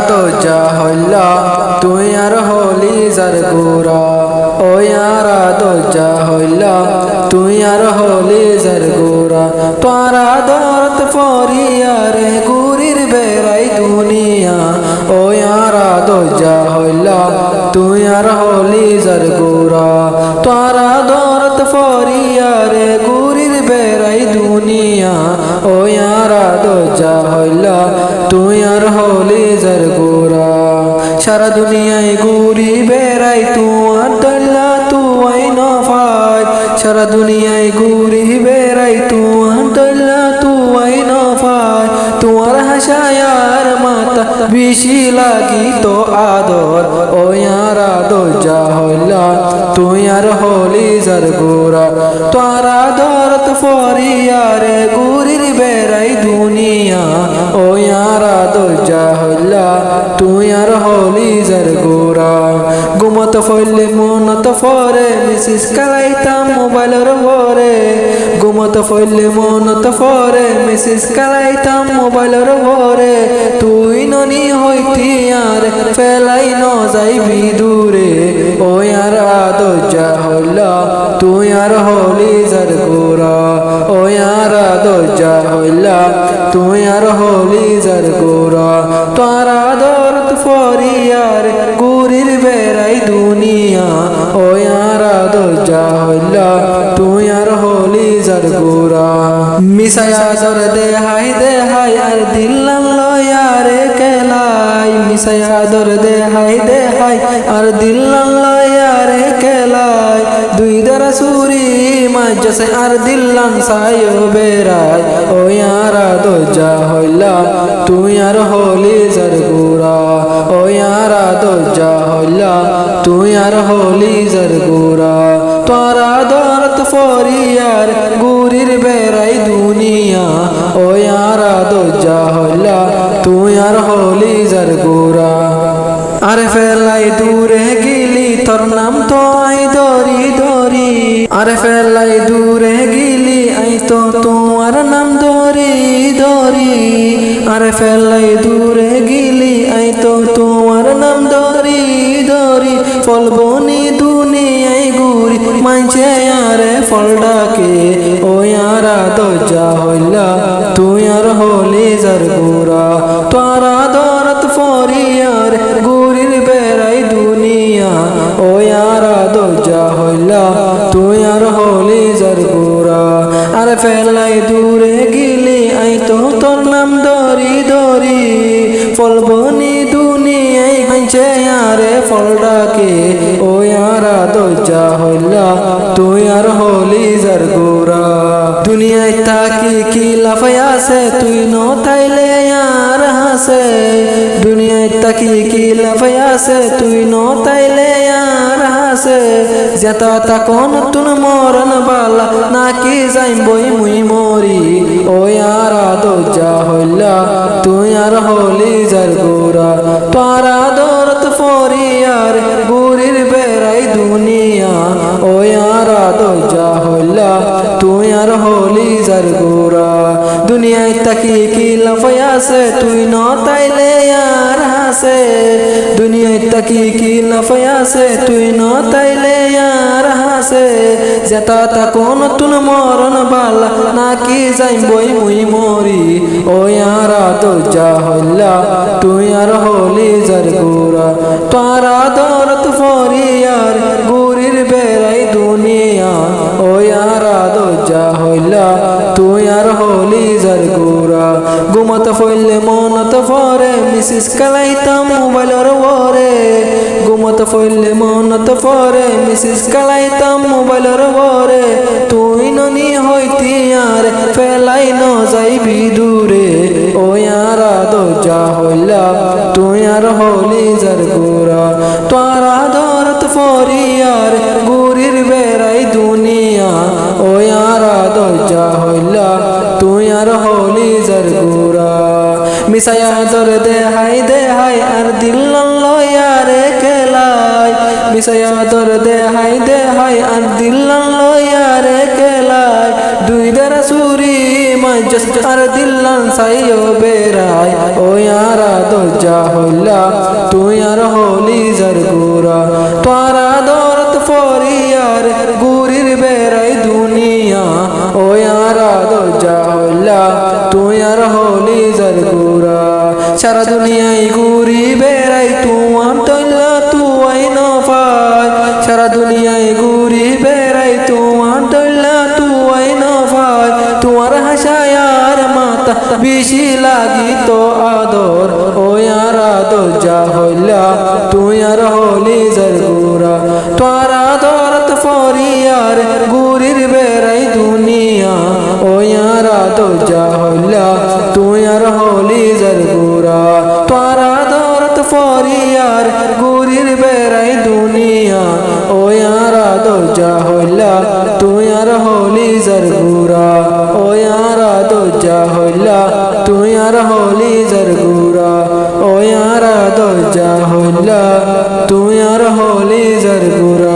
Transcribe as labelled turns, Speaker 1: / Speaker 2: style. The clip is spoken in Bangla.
Speaker 1: দজ্জা হইলা তুই আর হলি যার গোরা ও ইয়ারা দজ্জা হইলা তুই আর হলি যার গোরা তোরা দরত ফরিয়ারে গুরির বেড়াই দুনিয়া ও ইয়ারা দজ্জা হইলা তুই আর হলি যার গোরা তোরা দরত ফরিয়ারে গুরির বেড়াই দুনিয়া ও ইয়ারা দজ্জা হইলা তুই আর হলি যার গোরা সারা দুনিয়ায় ঘুরি বেড়াই তোমার দল্লা তুই নফায় সারা দুনিয়ায় ঘুরি বেড়াই তোমার দল্লা তুই নফায় তোমার হাসায়ার মাতা বেশি লাগি তো আদর ও ইয়ারা দজ্জা হইলা তুই আর হলি যার গোরা তোরা দরত ফরিয়ারে গুরির বেড়াই দুনিয়া ও ইয়ারা দজ্জা হইলা তুই আর হলি যার গোরা ঘুমত ফইলে মনত ফরে মিসিস কালাইতাম মোবাইলের ভরে ঘুমত ফইলে মনত ফরে মিসিস কালাইতাম মোবাইলের ভরে তুই ননি হইতি আর ফেলাই ন যাইবি দূরে ও ইয়ারা দজ্জা হইলা তুই আর হলি যার গোরা ও ইয়ারা দজ্জা হইলা তুই আর হলি যার গোরা তোরা দরদ ফরিয়ার গুরির বেড়াই দুনিয়া ও ইয়ারা দজ্জা হইলা তুই আর হলি যার গোরা মিসায়া দে হাই আর দিল্লাম লয়ারে কেলাই মিসায়া দে হাই আর দিল্লাম লয়ারে কেলাই দুই দরা সুরি মাঝে আর দিল্লাম সায়ো বেড়াই ও ইয়ারা দজ্জা হইলা তুই আর হলি যার গোরা ও ইয়ারা দজ্জা হইলা তুই আর হলি যার গোরা তোরা দরত ফরিয়ার গুরির বেড়াই দুনিয়া ও ইয়ারা দজ্জা হইলা তুই আর হলি যার গোরা আরে ফেলাই দূরে গিলি তোর নাম তো আই দরি দরি আরে ফেলাই দূরে গিলি আই তো তোমার নাম দরি দরি আরে ফেলাই দূরে গিলি আই তো তোমার নাম দরি দরি ফলবনি দুনিয়ায় গুরি মানছে আরে ফল ডাকে ও ইয়ারা দজ্জা হইলা তুই আর হলি যার গোরা তোরা দরত ফরিয়ার গুরির বেড়াই দুনিয়া ও ইয়ারা দজ্জা হইলা তুই আর হলি যার গোরা আরে ফেলাই দূরে গিলি আই তো তোর নাম দরি দরি ফলবনি দুনিয়ায় মানছে আরে ফল ডাকে ও ইয়ারা দজ্জা হইলা তুই আর হলি যার গোরা দুনিয়ায় তাকি কি লাফাই আছে তুই ন তাইলে আর হাসে দুনিয়ায় তাকি কি লাফাই আছে তুই ন তাইলে আর হাসে যেতা তাকো নতুন মরণ বালা নাকি যাইম বই মুই মরি ও ইয়ারা দজ্জা হইলা তুই আর হলি যার গোরা তোরা দরত ফরিয়ার গুরির বেড়াই দুনিয়া ও ইয়ারা দজ্জা হইলা তুই আর হলি যার গোরা দুনিয়ায় তাকি কি লাফাই আছে তুই ন তাইলে আর হাসে দুনিয়ায় তাকি কি লাফাই আছে তুই ন তাইলে আর হাসে যেতা তাকো নতুন মরণ বালা নাকি যাইম বই মুই মরি ও ইয়ারা দজ্জা হইলা তুই আর হলি যার গোরা তোরা দরত ফরিয়ার গুরির বেড়াই দুনিয়া ও ইয়ারা দজ্জা হইলা তুই আর হলি যার গোরা ঘুমত ফইলে মনত ফরে মিসিস কালাইতাম মোবাইলের ভরে ঘুমত ফইলে মনত ফরে মিসিস কালাইতাম মোবাইলের ভরে তুই ননি হইতি আর ফেলাই ন যাইবি দূরে ও ইয়ারা দজ্জা হইলা তুই আর হলি যার গোরা তোরা দরত ফরিয়ার গুরির বেড়াই দুনিয়া ও ইয়ারা দজ্জা হইলা তুই আর হলি যার গোরা মিসায়া দে হাই আর দিল্লাম লয়ারে কেলাই মিসায়া দে হাই আর দিল্লাম লয়ারে কেলাই দুই দ্বারা সুরি মজস আর দিল্লান সাইও বেড়ায় ও ইয়ারা দরজা হইলা তুই আর হলি জারগুরা তোরা দরত ফরিয়ার গুরির বেড়াই দুনিয়া ও ইয়ারা দরজা হইলা তুই আর হলি জারগুরা সারা দুনিয়ায় ঘুরি বেড়াই তোমার তৈলা তুই নফায় সারা দুনিয়ায় ঘুরি বেড়াই তোমার তৈলা তুই নফায় তোমার হাসায়ার মাতা বেশি লাগি তো আদর ও ইয়ারা দরজা হইলা তুই আর হলি জারগুরা তোরা দরত ফরিয়ার গুরির বেড়াই দুনিয়া ও ইয়ারা দরজা হইলা তুই আর হলি জারগুরা তোরা দরত ফরিয়ার গুরির বেড়াই দুনিয়া ও ইয়ারা দরজা হইলা তুই আর হলি জারগুরা ও ইয়ারা দরজা হইলা তুই আর হলি জারগুরা ও ইয়ারা দরজা হইলা তুই আর হলি জারগুরা